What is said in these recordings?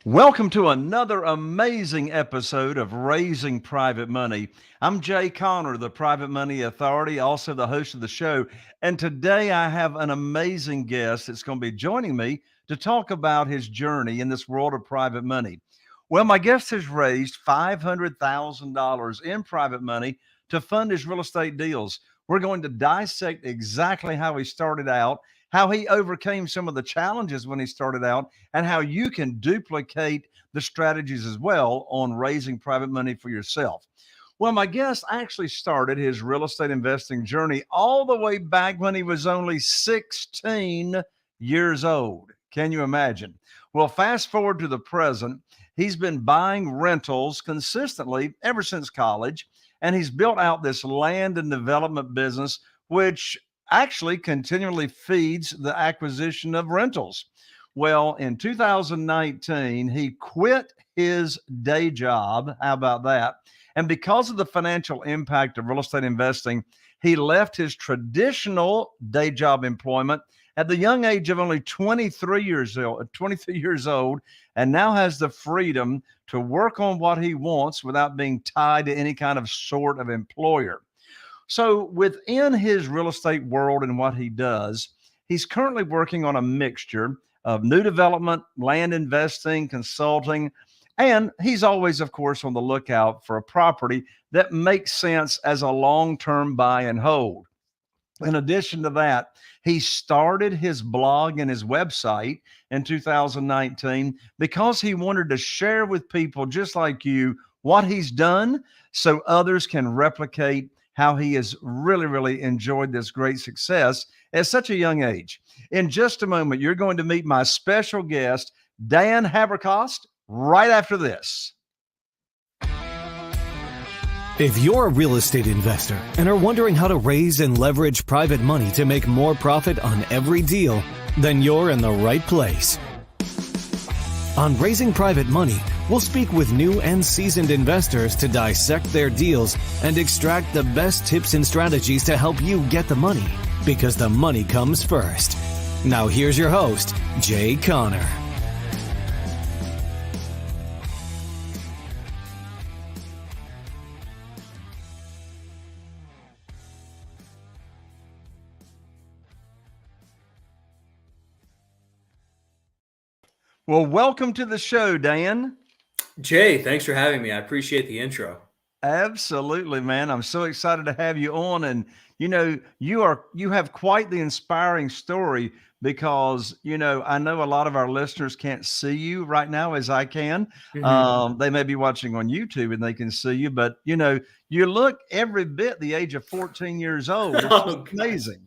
Welcome to another amazing episode of Raising Private Money. I'm Jay Connor, the Private Money Authority, also the host of the show. And today I have an amazing guest that's going to be joining me to talk about his journey in this world of private money. Well, my guest has raised $500,000 in private money to fund his real estate deals. We're going to dissect exactly how he started out, how he overcame some of the challenges when he started out, and how you can duplicate the strategies as well on raising private money for yourself. Well, my guest actually started his real estate investing journey all the way back when he was only 16 years old. Can you imagine? Well, fast forward to the present, he's been buying rentals consistently ever since college, and he's built out this land and development business, which actually continually feeds the acquisition of rentals. Well, in 2019, he quit his day job. How about that? And because of the financial impact of real estate investing, he left his traditional day job employment at the young age of only 23 years old, and now has the freedom to work on what he wants without being tied to any kind of sort of employer. So within his real estate world and what he does, he's currently working on a mixture of new development, land investing, consulting, and he's always, of course, on the lookout for a property that makes sense as a long-term buy and hold. In addition to that, he started his blog and his website in 2019 because he wanted to share with people just like you what he's done so others can replicate how he has really enjoyed this great success at such a young age. In just a moment, you're going to meet my special guest, Dan Haberkost, right after this. If you're a real estate investor and are wondering how to raise and leverage private money to make more profit on every deal, then you're in the right place. On Raising Private Money, we'll speak with new and seasoned investors to dissect their deals and extract the best tips and strategies to help you get the money, because the money comes first. Now here's your host, Jay Connor. Well, welcome to the show, Dan. Jay, thanks for having me. I appreciate the intro. Absolutely, man. I'm so excited to have you on. And you have quite the inspiring story because, I know a lot of our listeners can't see you right now as I can. They may be watching on YouTube and they can see you, but you look every bit the age of 14 years old. It's Oh, amazing.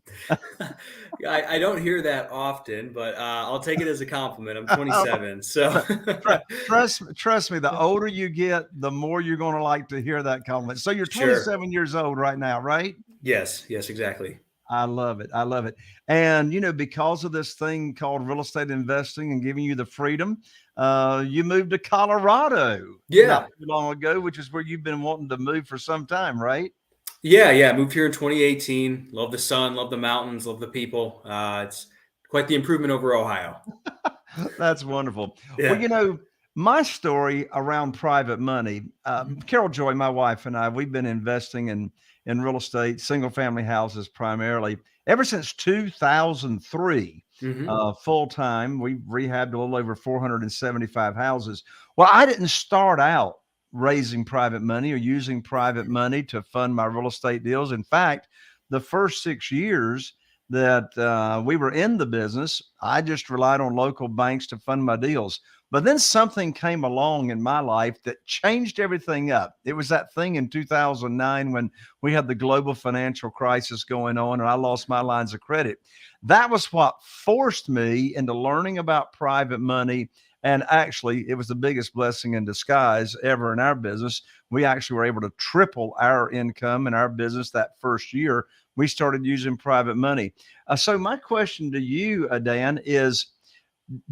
I don't hear that often, but I'll take it as a compliment. I'm 27, so Trust me, the older you get, the more you're going to like to hear that compliment. So you're 27 Sure. years old right now, right? Yes, exactly. I love it. I love it. And, because of this thing called real estate investing and giving you the freedom, you moved to Colorado not Yeah, too long ago, which is where you've been wanting to move for some time, right? yeah. Moved here in 2018. Love the sun, love the mountains, love the people. It's quite the improvement over Ohio. That's wonderful. Well, Yeah. my story around private money, Carol Joy, my wife and I, we've been investing in real estate, single family houses primarily ever since 2003. hmm Full time. We rehabbed a little over 475 houses. Well, I didn't start out raising private money or using private money to fund my real estate deals. In fact, the first 6 years that we were in the business, I just relied on local banks to fund my deals. But then something came along in my life that changed everything up. It was that thing in 2009 when we had the global financial crisis going on and I lost my lines of credit. That was what forced me into learning about private money. And actually, it was the biggest blessing in disguise ever in our business. We actually were able to triple our income in our business that first year we started using private money. So my question to you, Dan, is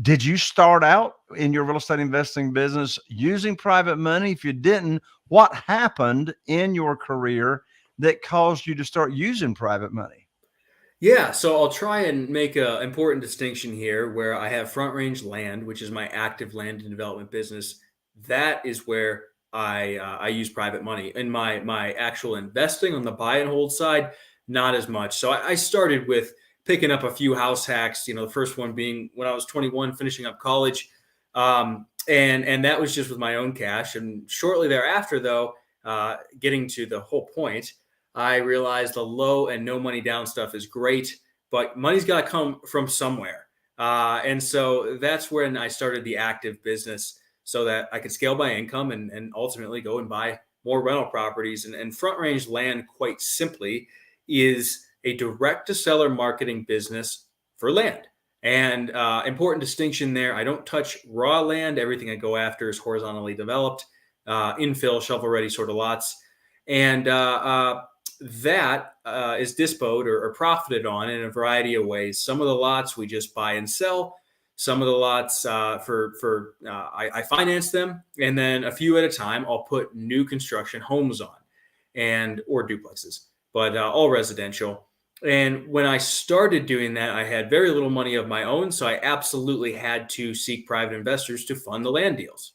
did you start out in your real estate investing business using private money? If you didn't, what happened in your career that caused you to start using private money? Yeah, so I'll try and make a important distinction here where I have front range land, which is my active land and development business. That is where I use private money. In my actual investing on the buy and hold side, not as much. So I started with picking up a few house hacks. The first one being when I was 21, finishing up college, and that was just with my own cash. And shortly thereafter, though, getting to the whole point, I realized the low and no money down stuff is great, but money's got to come from somewhere. And so that's when I started the active business so that I could scale my income and ultimately go and buy more rental properties. And front range land, quite simply, is a direct to seller marketing business for land. And important distinction there, I don't touch raw land. Everything I go after is horizontally developed, infill, shovel ready sort of lots. And that is dispoed or profited on in a variety of ways. Some of the lots we just buy and sell. Some of the lots I finance them, and then a few at a time I'll put new construction homes on, and or duplexes, but all residential. And when I started doing that, I had very little money of my own, so I absolutely had to seek private investors to fund the land deals.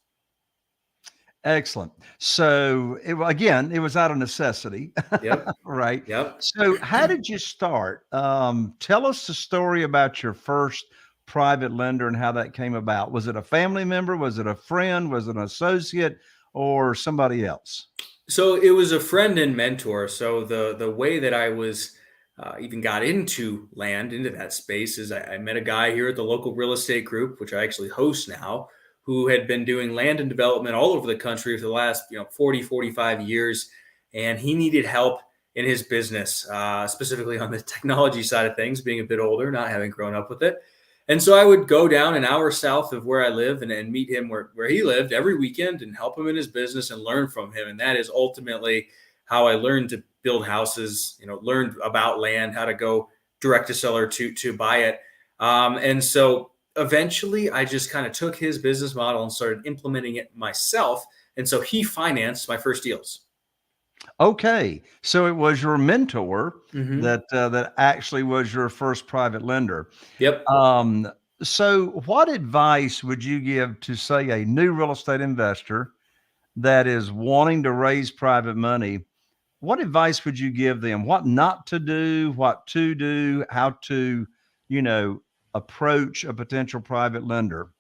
Excellent. So again, it was out of necessity, Yep. right? Yep. So how did you start? Tell us the story about your first private lender and how that came about. Was it a family member? Was it a friend? Was it an associate or somebody else? So it was a friend and mentor. So the way that I was even got into land, into that space, is I met a guy here at the local real estate group, which I actually host now, who had been doing land and development all over the country for the last 40, 45 years. And he needed help in his business, specifically on the technology side of things, being a bit older, not having grown up with it. And so I would go down an hour south of where I live and meet him where he lived every weekend and help him in his business and learn from him. And that is ultimately how I learned to build houses, learned about land, how to go direct to seller to buy it. And so eventually I just kind of took his business model and started implementing it myself. And so he financed my first deals. Okay, so it was your mentor Hmm. that actually was your first private lender. Yep. Um, so what advice would you give to, say, a new real estate investor that is wanting to raise private money? What advice would you give them? What not to do, what to do, how to, you know, approach a potential private lender?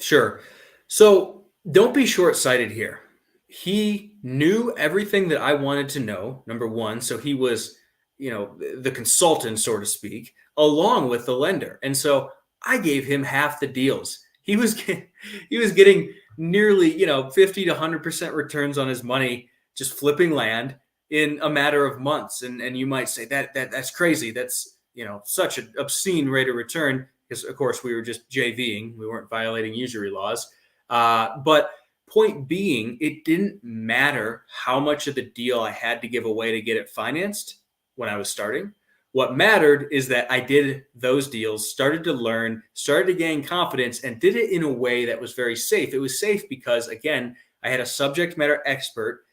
Sure. So don't be short sighted here. He knew everything that I wanted to know, number one. So he was, the consultant, so to speak, along with the lender. And so I gave him half the deals. He was getting nearly, 50 to 100% returns on his money just flipping land in a matter of months. And you might say that's crazy. That's, such an obscene rate of return because of course we were just JVing, we weren't violating usury laws. But point being, it didn't matter how much of the deal I had to give away to get it financed when I was starting. What mattered is that I did those deals, started to learn, started to gain confidence, and did it in a way that was very safe. It was safe because, again, I had a subject matter expert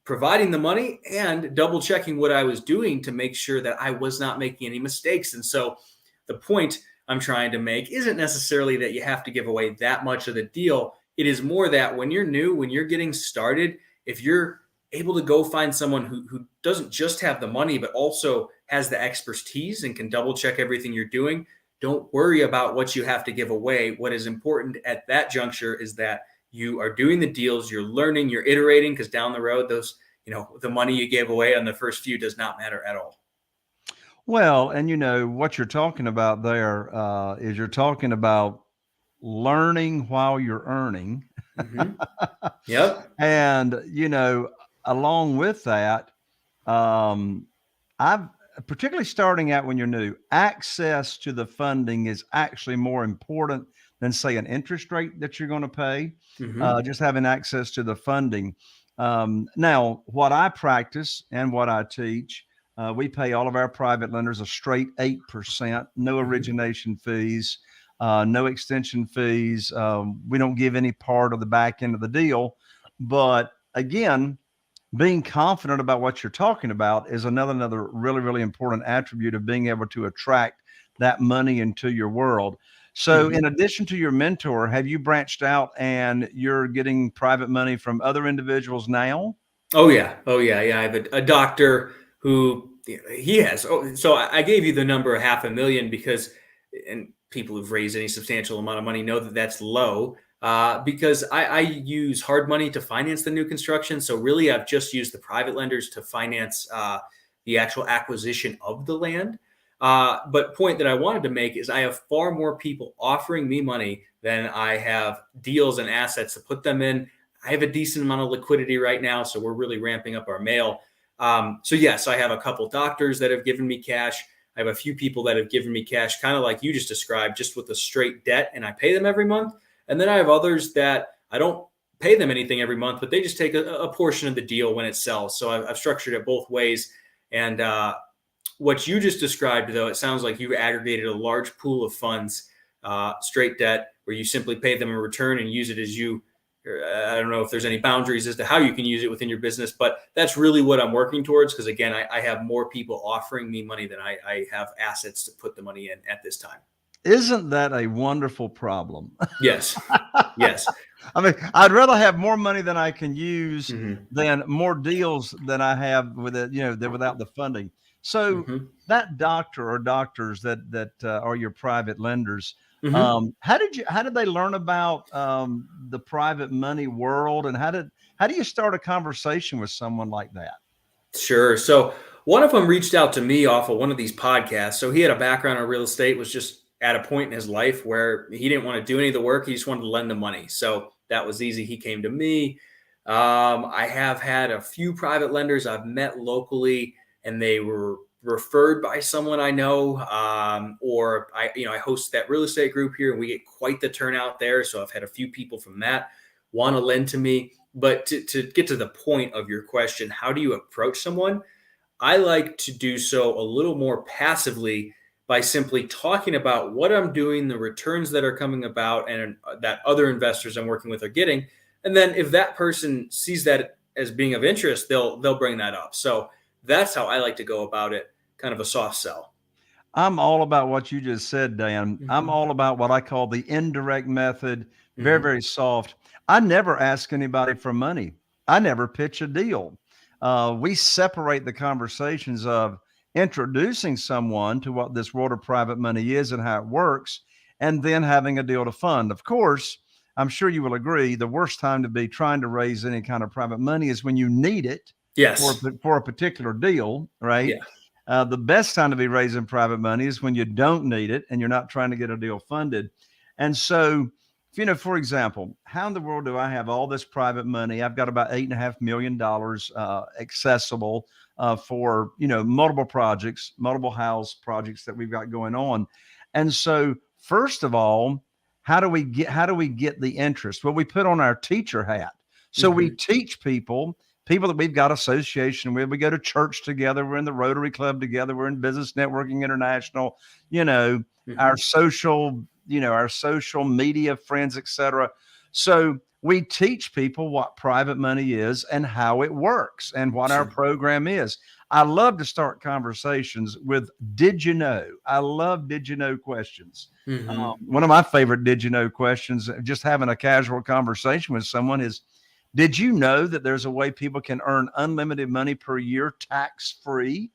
providing the money and double checking what I was doing to make sure that I was not making any mistakes. And so the point I'm trying to make isn't necessarily that you have to give away that much of the deal. It is more that when you're new, when you're getting started, if you're able to go find someone who doesn't just have the money, but also has the expertise and can double check everything you're doing, don't worry about what you have to give away. What is important at that juncture is that you are doing the deals, you're learning, you're iterating, because down the road, the money you gave away on the first few does not matter at all. Well, and what you're talking about there is you're talking about learning while you're earning. Hmm. Yep. And, along with that, um, I've particularly starting out when you're new, access to the funding is actually more important than, say, an interest rate that you're going to pay. Hmm. Just having access to the funding. Now, what I practice and what I teach, we pay all of our private lenders a straight 8%, no Hmm. origination fees, no extension fees. We don't give any part of the back end of the deal. But again, being confident about what you're talking about is another really, really important attribute of being able to attract that money into your world. So Mhm. in addition to your mentor, have you branched out and you're getting private money from other individuals now? Oh yeah, oh yeah, yeah. I have a doctor who he has. Oh, so I gave you the number of 500,000 because, and people who've raised any substantial amount of money know that that's low. Because I use hard money to finance the new construction. So really, I've just used the private lenders to finance the actual acquisition of the land. But point that I wanted to make is I have far more people offering me money than I have deals and assets to put them in. I have a decent amount of liquidity right now, so we're really ramping up our mail. So yes, I have a couple doctors that have given me cash. I have a few people that have given me cash, kind of like you just described, just with a straight debt, and I pay them every month. And then I have others that I don't pay them anything every month, but they just take a portion of the deal when it sells. So I've structured it both ways. And what you just described, though, it sounds like you aggregated a large pool of funds, straight debt, where you simply pay them in return and use it as you. I don't know if there's any boundaries as to how you can use it within your business, but that's really what I'm working towards. Because again, I have more people offering me money than I have assets to put the money in at this time. Isn't that a wonderful problem? Yes. Yes. I mean, I'd rather have more money than I can use Hmm. than more deals than I have with it, than without the funding. So Hmm. that doctor or doctors that are your private lenders, Hmm. how did they learn about the private money world, and how do you start a conversation with someone like that? Sure. So one of them reached out to me off of one of these podcasts. So he had a background in real estate, was just at a point in his life where he didn't want to do any of the work. He just wanted to lend the money. So that was easy. He came to me. I have had a few private lenders I've met locally, and they were referred by someone I know, or I host that real estate group here, and we get quite the turnout there. So I've had a few people from that want to lend to me. But to get to the point of your question, how do you approach someone? I like to do so a little more passively by simply talking about what I'm doing, the returns that are coming about, and that other investors I'm working with are getting. And then if that person sees that as being of interest, they'll bring that up. So that's how I like to go about it, kind of a soft sell. I'm all about what you just said, Dan. I'm Hmm. all about what I call the indirect method, very, Hmm. very soft. I never ask anybody for money. I never pitch a deal. We separate the conversations of introducing someone to what this world of private money is and how it works, and then having a deal to fund. Of course, I'm sure you will agree the worst time to be trying to raise any kind of private money is when you need it Yes. for a particular deal, right? Yeah. The best time to be raising private money is when you don't need it and you're not trying to get a deal funded. And so, for example, how in the world do I have all this private money? I've got about $8.5 million accessible for multiple projects, multiple house projects that we've got going on. And so, first of all, how do we get the interest? Well, we put on our teacher hat. So we Hmm. teach people that we've got association with. We go to church together. We're in the Rotary Club together. We're in Business Networking International, you know, our Hmm. social, our social media friends, etc. So we teach people what private money is and how it works and what our Sure. program is. I love to start conversations with did you know? I love did you know questions. Hmm. One of my favorite did you know questions, just having a casual conversation with someone, is did you know that there's a way people can earn unlimited money per year tax free?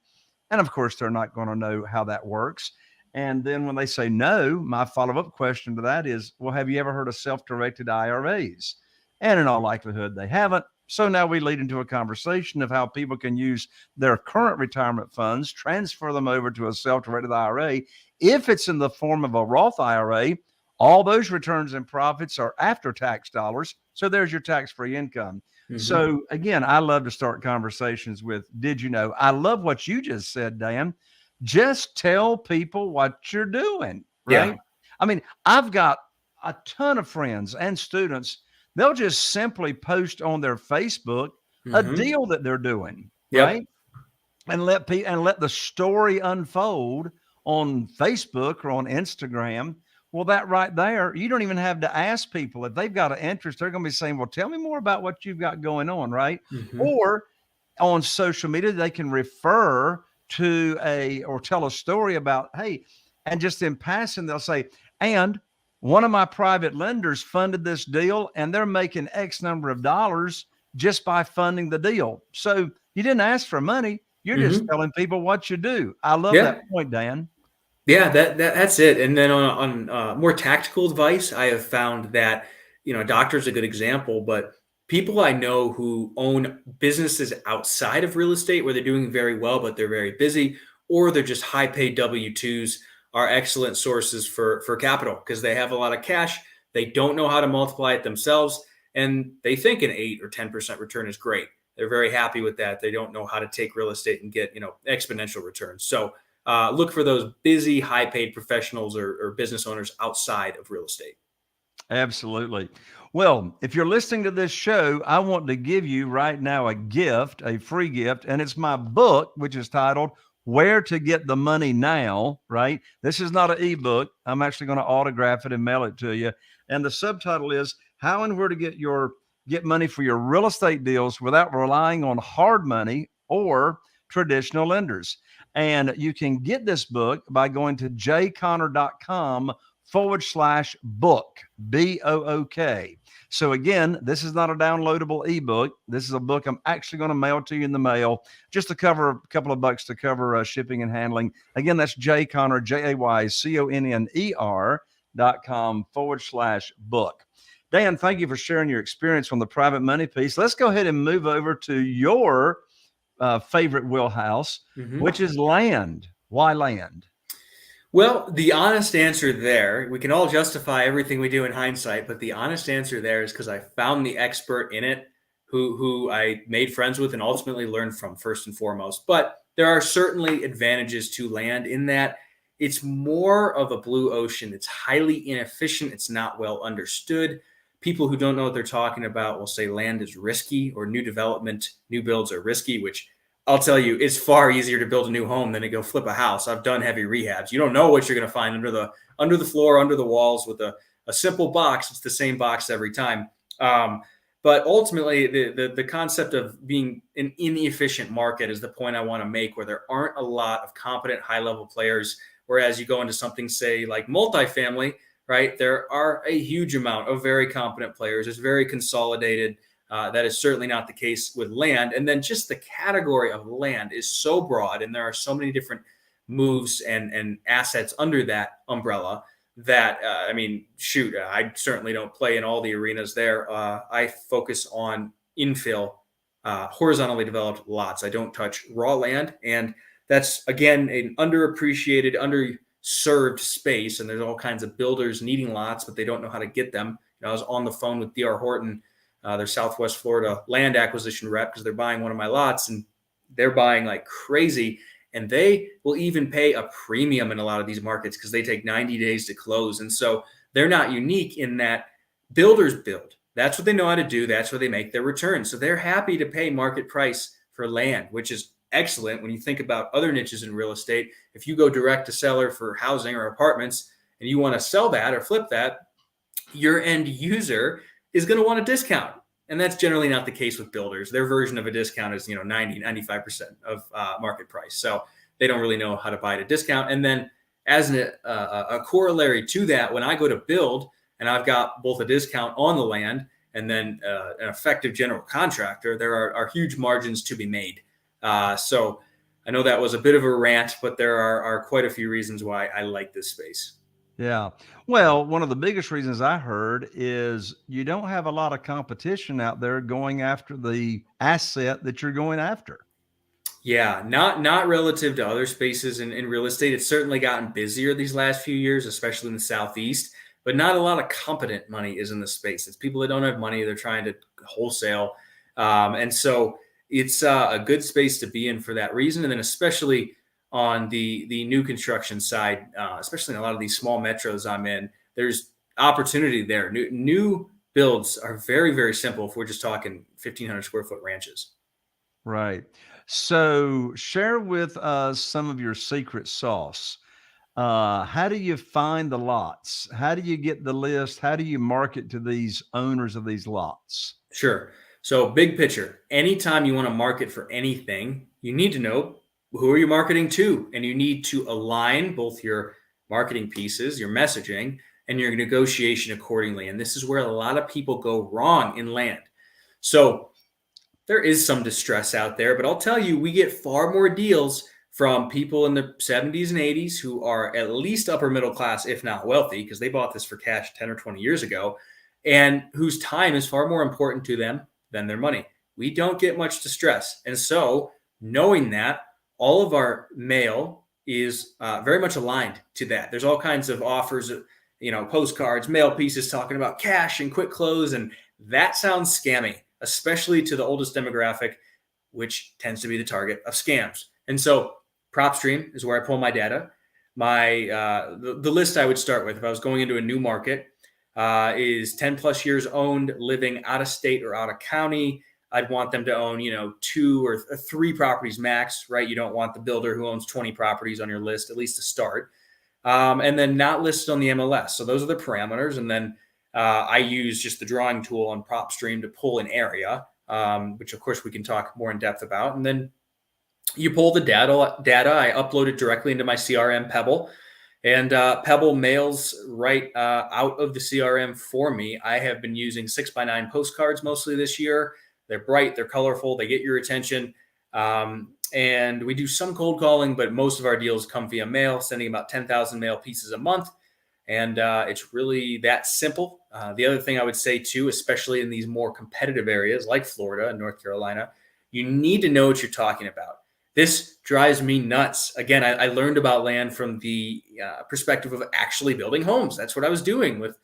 And of course, they're not going to know how that works. And then when they say no, my follow up question to that is, well, have you ever heard of self directed IRAs? And in all likelihood, they haven't. So now we lead into a conversation of how people can use their current retirement funds, transfer them over to a self directed IRA. If it's in the form of a Roth IRA, all those returns and profits are after tax dollars. So there's your tax free income. Hmm. So again, I love to start conversations with, did you know? I love what you just said, Dan. Just tell people what you're doing, Yeah. right? I mean, I've got a ton of friends and students. They'll just simply post on their Facebook a Hmm. deal that they're doing, Yep. right? And let the story unfold on Facebook or on Instagram. Well, that right there, you don't even have to ask people if they've got an interest. They're going to be saying, "Well, tell me more about what you've got going on," right? Hmm. Or on social media, they can refer to or tell a story about, hey, and just in passing, they'll say, and one of my private lenders funded this deal and they're making X number of dollars just by funding the deal. So you didn't ask for money. You're just Hmm. telling people what you do. I love that Yeah. point, Dan. Yeah, that's it. And then on more tactical advice, I have found that a doctor's a good example, but people I know who own businesses outside of real estate where they're doing very well, but they're very busy, or they're just high paid W-2s are excellent sources for capital because they have a lot of cash. They don't know how to multiply it themselves, and they think an 8 or 10% return is great. They're very happy with that. They don't know how to take real estate and get exponential returns. So look for those busy, high paid professionals or business owners outside of real estate. Absolutely. Well, if you're listening to this show, I want to give you right now a gift, a free gift, and it's my book, which is titled Where to Get the Money Now, right? This is not an ebook. I'm actually going to autograph it and mail it to you. And the subtitle is How and Where to Get Money for Your Real Estate Deals Without Relying on Hard Money or Traditional Lenders. And you can get this book by going to jconnor.com/book, BOOK. So again, this is not a downloadable ebook. This is a book I'm actually going to mail to you in the mail just to cover a couple of bucks to cover shipping and handling. Again, that's jconnor, JAYCONNER.com/book. Dan, thank you for sharing your experience on the private money piece. Let's go ahead and move over to your favorite wheelhouse, Mhm. which is land. Why land? Well, the honest answer there, we can all justify everything we do in hindsight, but the honest answer there is because I found the expert in it who I made friends with and ultimately learned from first and foremost. But there are certainly advantages to land in that it's more of a blue ocean. It's highly inefficient. It's not well understood. People who don't know what they're talking about will say land is risky or new development, new builds are risky, which I'll tell you, it's far easier to build a new home than to go flip a house. I've done heavy rehabs. You don't know what you're going to find under the floor, under the walls with a simple box. It's the same box every time. But ultimately, the concept of being an inefficient market is the point I want to make, where there aren't a lot of competent high level players. Whereas you go into something, say, like multifamily, right? There are a huge amount of very competent players. It's very consolidated. That is certainly not the case with land. And then just the category of land is so broad, and there are so many different moves and assets under that umbrella that, I mean, shoot, I certainly don't play in all the arenas there. I focus on infill, horizontally developed lots. I don't touch raw land. And that's, again, an underappreciated, underserved space. And there's all kinds of builders needing lots, but they don't know how to get them. I was on the phone with D.R. Horton, their Southwest Florida land acquisition rep, because they're buying one of my lots, and they're buying like crazy. And they will even pay a premium in a lot of these markets because they take 90 days to close. And so they're not unique in that builders build. That's what they know how to do. That's where they make their returns. So they're happy to pay market price for land, which is excellent when you think about other niches in real estate. If you go direct to seller for housing or apartments and you want to sell that or flip that, your end user is going to want a discount. And that's generally not the case with builders. Their version of a discount is 90, 95% of market price. So they don't really know how to buy at a discount. And then as a corollary to that, when I go to build and I've got both a discount on the land and then an effective general contractor, there are huge margins to be made. So I know that was a bit of a rant, but there are quite a few reasons why I like this space. Yeah. Well, one of the biggest reasons I heard is you don't have a lot of competition out there going after the asset that you're going after. Yeah, not relative to other spaces in real estate. It's certainly gotten busier these last few years, especially in the Southeast, but not a lot of competent money is in the space. It's people that don't have money. They're trying to wholesale. And so it's a good space to be in for that reason. And then especially on the new construction side, especially in a lot of these small metros I'm in, there's opportunity there. New builds are very, very simple if we're just talking 1,500 square foot ranches. Right. So share with us some of your secret sauce. How do you find the lots? How do you get the list? How do you market to these owners of these lots? Sure. So big picture, anytime you want to market for anything, you need to know who are you marketing to, and you need to align both your marketing pieces, your messaging, and your negotiation accordingly. And this is where a lot of people go wrong in land. So there is some distress out there, but I'll tell you, we get far more deals from people in the 70s and 80s who are at least upper middle class, if not wealthy, because they bought this for cash 10 or 20 years ago, and whose time is far more important to them than their money. We don't get much distress. And so knowing that, all of our mail is very much aligned to that. There's all kinds of offers, postcards, mail pieces talking about cash and quick close. And that sounds scammy, especially to the oldest demographic, which tends to be the target of scams. And so PropStream is where I pull my data. The list I would start with if I was going into a new market is 10 plus years owned, living out of state or out of county. I'd want them to own, 2 or 3 properties max, right? You don't want the builder who owns 20 properties on your list, at least to start. And then not listed on the MLS. So those are the parameters. And then I use just the drawing tool on PropStream to pull an area, which of course we can talk more in depth about. And then you pull the data. I upload it directly into my CRM Pebble, and Pebble mails right out of the CRM for me. I have been using 6x9 postcards mostly this year. They're bright, they're colorful, they get your attention. And we do some cold calling, but most of our deals come via mail, sending about 10,000 mail pieces a month. And it's really that simple. The other thing I would say too, especially in these more competitive areas like Florida and North Carolina, you need to know what you're talking about. This drives me nuts. Again, I learned about land from the perspective of actually building homes. That's what I was doing with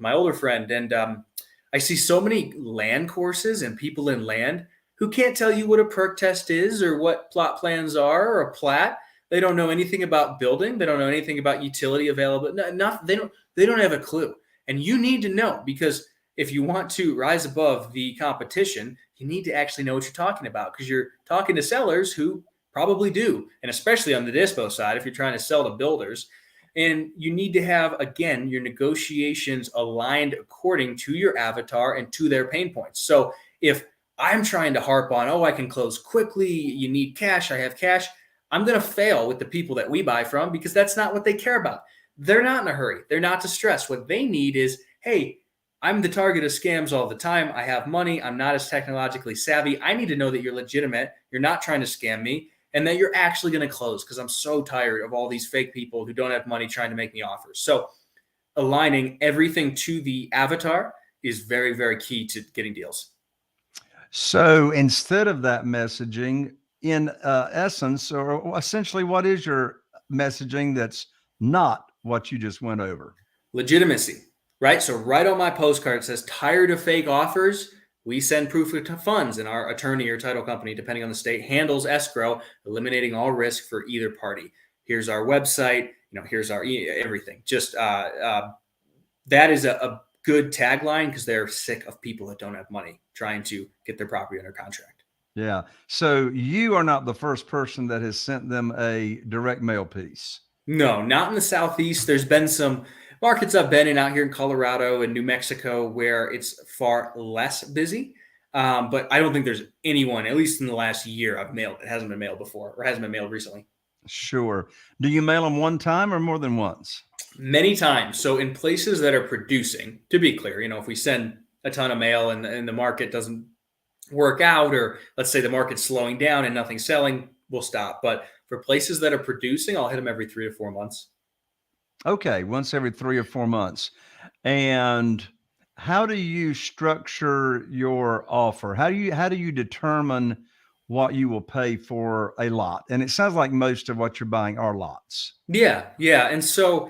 my older friend. And I see so many land courses and people in land who can't tell you what a perk test is or what plot plans are or a plat. They don't know anything about building. They don't know anything about utility available. They don't have a clue. And you need to know, because if you want to rise above the competition, you need to actually know what you're talking about, because you're talking to sellers who probably do. And especially on the dispo side, if you're trying to sell to builders, and you need to have, again, your negotiations aligned according to your avatar and to their pain points. So if I'm trying to harp on, I can close quickly, you need cash, I have cash, I'm going to fail with the people that we buy from, because that's not what they care about. They're not in a hurry. They're not distressed. What they need is, hey, I'm the target of scams all the time. I have money. I'm not as technologically savvy. I need to know that you're legitimate. You're not trying to scam me, and that you're actually going to close, because I'm so tired of all these fake people who don't have money trying to make me offers. So aligning everything to the avatar is very, very key to getting deals. So instead of that messaging, in essence, or essentially, what is your messaging that's not what you just went over? Legitimacy, right? So right on my postcard, it says, tired of fake offers? We send proof of funds, and our attorney or title company, depending on the state, handles escrow, eliminating all risk for either party. Here's our website. Here's our everything. Just that is a good tagline, because they're sick of people that don't have money trying to get their property under contract. Yeah. So you are not the first person that has sent them a direct mail piece. No, not in the Southeast. There's been some markets I've been in out here in Colorado and New Mexico where it's far less busy. But I don't think there's anyone, at least in the last year, I've mailed. It hasn't been mailed before, or hasn't been mailed recently. Sure. Do you mail them one time or more than once? Many times. So in places that are producing, to be clear, if we send a ton of mail and the market doesn't work out, or let's say the market's slowing down and nothing's selling, we'll stop. But for places that are producing, I'll hit them every 3 to 4 months. Okay, once every 3 or 4 months. And how do you structure your offer? How do you determine what you will pay for a lot? And it sounds like most of what you're buying are lots. Yeah. And so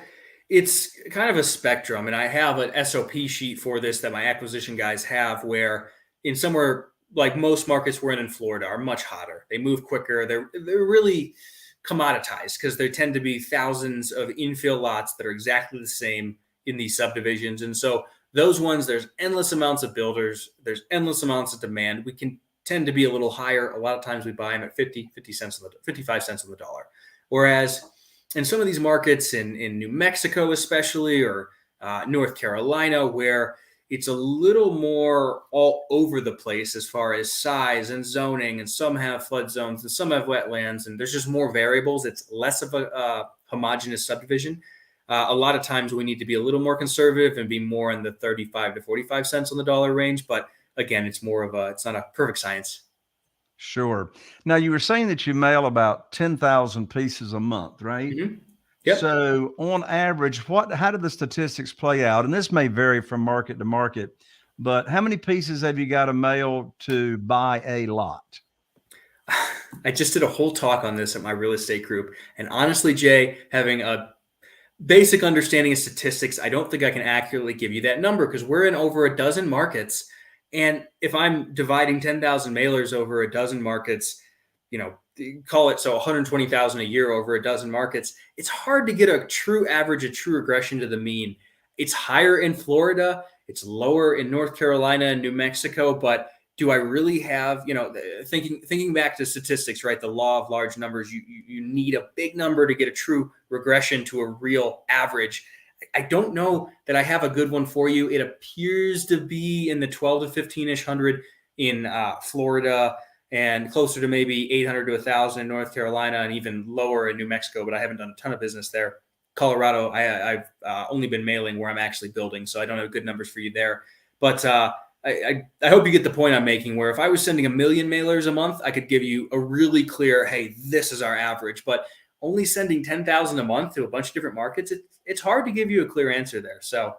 it's kind of a spectrum. And I have an SOP sheet for this that my acquisition guys have, where in somewhere like most markets we're in Florida are much hotter. They move quicker. They're really commoditized, because there tend to be thousands of infill lots that are exactly the same in these subdivisions. And so those ones, there's endless amounts of builders. There's endless amounts of demand. We can tend to be a little higher. A lot of times we buy them at 55 cents on the dollar. Whereas in some of these markets in New Mexico, especially, or North Carolina, where it's a little more all over the place as far as size and zoning, and some have flood zones and some have wetlands, and there's just more variables. It's less of a homogeneous subdivision. A lot of times we need to be a little more conservative and be more in the 35 to 45 cents on the dollar range. But again, it's not a perfect science. Sure. Now, you were saying that you mail about 10,000 pieces a month, right? Mm-hmm. Yep. So on average, how did the statistics play out? And this may vary from market to market, but how many pieces have you got to mail to buy a lot? I just did a whole talk on this at my real estate group. And honestly, Jay, having a basic understanding of statistics, I don't think I can accurately give you that number because we're in over a dozen markets. And if I'm dividing 10,000 mailers over a dozen markets, call it so 120,000 a year over a dozen markets, it's hard to get a true average, a true regression to the mean. It's higher in Florida, it's lower in North Carolina and New Mexico, but do I really have, thinking back to statistics, right? The law of large numbers, you need a big number to get a true regression to a real average. I don't know that I have a good one for you. It appears to be in the 12 to 15-ish hundred in Florida, and closer to maybe 800 to 1,000 in North Carolina, and even lower in New Mexico, but I haven't done a ton of business there. Colorado, I've only been mailing where I'm actually building, so I don't have good numbers for you there. But I hope you get the point I'm making, where if I was sending 1 million mailers a month, I could give you a really clear, hey, this is our average. But only sending 10,000 a month to a bunch of different markets, it's hard to give you a clear answer there. So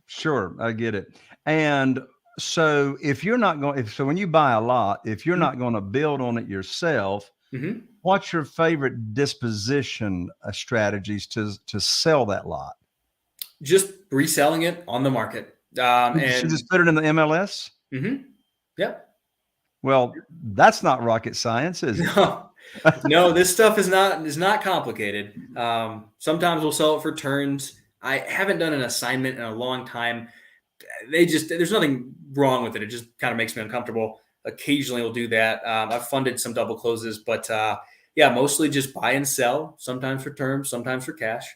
Sure, I get it. And so when you buy a lot, if you're not going to build on it yourself, mm-hmm. what's your favorite disposition strategies to sell that lot? Just reselling it on the market. And just put it in the MLS? Mm-hmm. Yep. Well, that's not rocket science, is it? No, this stuff is not complicated. Sometimes we'll sell it for turns. I haven't done an assignment in a long time. There's nothing wrong with it. It just kind of makes me uncomfortable. Occasionally we'll do that. I've funded some double closes, but mostly just buy and sell, sometimes for terms, sometimes for cash.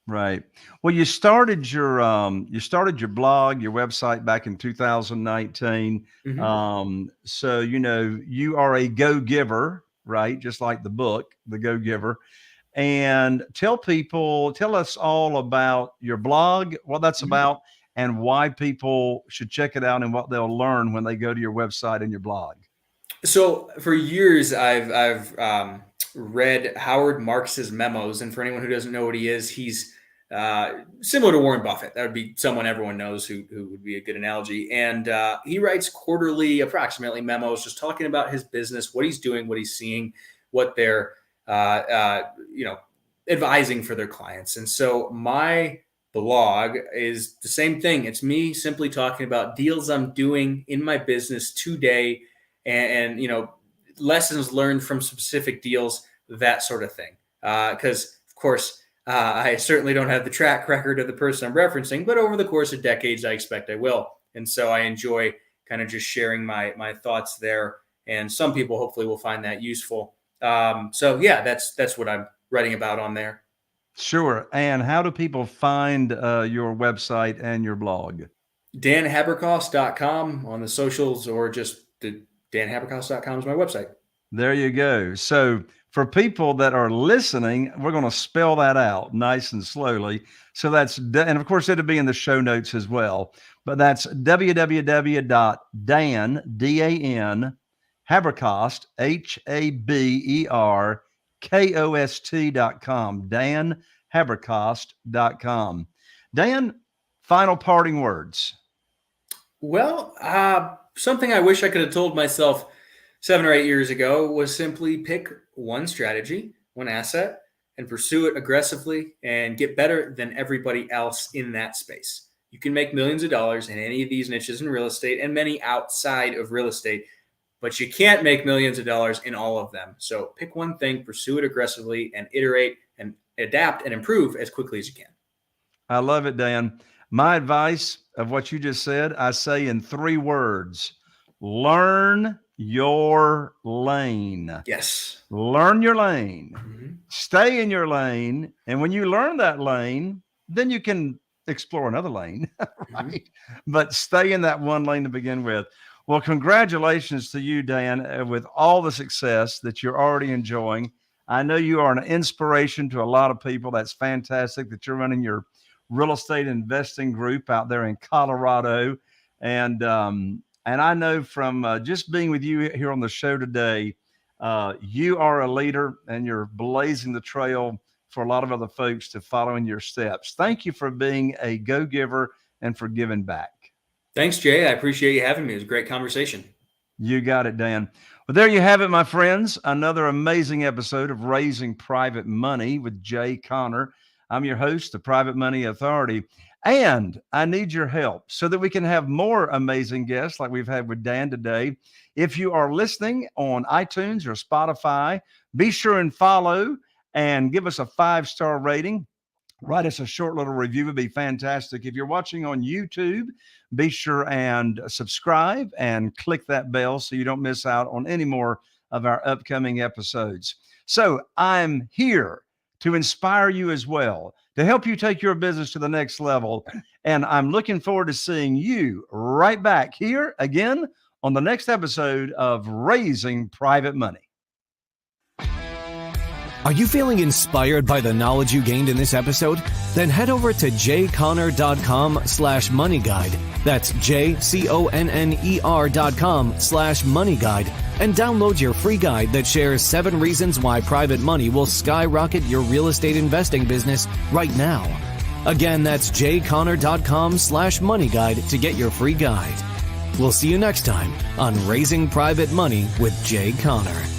Right. Well, you started your blog, your website back in 2019. Mm-hmm. So, you are a go-giver, right? Just like the book, The Go-Giver. And tell us all about your blog, what that's Mm-hmm. about, and why people should check it out and what they'll learn when they go to your website and your blog. So for years, I've read Howard Marks's memos, and for anyone who doesn't know what he is, he's similar to Warren Buffett. That would be someone everyone knows who would be a good analogy. And he writes quarterly, approximately, memos, just talking about his business, what he's doing, what he's seeing, what they're advising for their clients. And so my blog is the same thing. It's me simply talking about deals I'm doing in my business today, and lessons learned from specific deals, that sort of thing. Because of course, I certainly don't have the track record of the person I'm referencing, but over the course of decades, I expect I will. And so I enjoy kind of just sharing my thoughts there. And some people hopefully will find that useful. That's what I'm writing about on there. Sure. And how do people find your website and your blog? danhaberkost.com on the socials, or just the danhaberkost.com is my website. There you go. So for people that are listening, we're going to spell that out nice and slowly. So and of course, it'll be in the show notes as well. But that's www.dan, D-A-N, Haberkost, HABERKOST.com, danhaberkost.com. Dan, final parting words. Well, something I wish I could have told myself 7 or 8 years ago was simply pick one strategy, one asset, and pursue it aggressively and get better than everybody else in that space. You can make millions of dollars in any of these niches in real estate and many outside of real estate, but you can't make millions of dollars in all of them. So pick one thing, pursue it aggressively, and iterate and adapt and improve as quickly as you can. I love it, Dan. My advice of what you just said, I say in 3 words: learn your lane. Yes. Learn your lane. Mm-hmm. Stay in your lane. And when you learn that lane, then you can explore another lane, right? But stay in that one lane to begin with. Well, congratulations to you, Dan, with all the success that you're already enjoying. I know you are an inspiration to a lot of people. That's fantastic that you're running your real estate investing group out there in Colorado. And I know from just being with you here on the show today, you are a leader and you're blazing the trail for a lot of other folks to follow in your steps. Thank you for being a go-giver and for giving back. Thanks, Jay. I appreciate you having me. It was a great conversation. You got it, Dan. Well, there you have it, my friends. Another amazing episode of Raising Private Money with Jay Conner. I'm your host, the Private Money Authority, and I need your help so that we can have more amazing guests like we've had with Dan today. If you are listening on iTunes or Spotify, be sure and follow and give us a 5-star rating. Write us a short little review. Would be fantastic. If you're watching on YouTube, be sure and subscribe and click that bell so you don't miss out on any more of our upcoming episodes. So I'm here to inspire you as well, to help you take your business to the next level. And I'm looking forward to seeing you right back here again on the next episode of Raising Private Money. Are you feeling inspired by the knowledge you gained in this episode? Then head over to jconner.com/money guide. That's JCONNER.com/money guide and download your free guide that shares 7 reasons why private money will skyrocket your real estate investing business right now. Again, that's jconner.com/money guide to get your free guide. We'll see you next time on Raising Private Money with Jay Conner.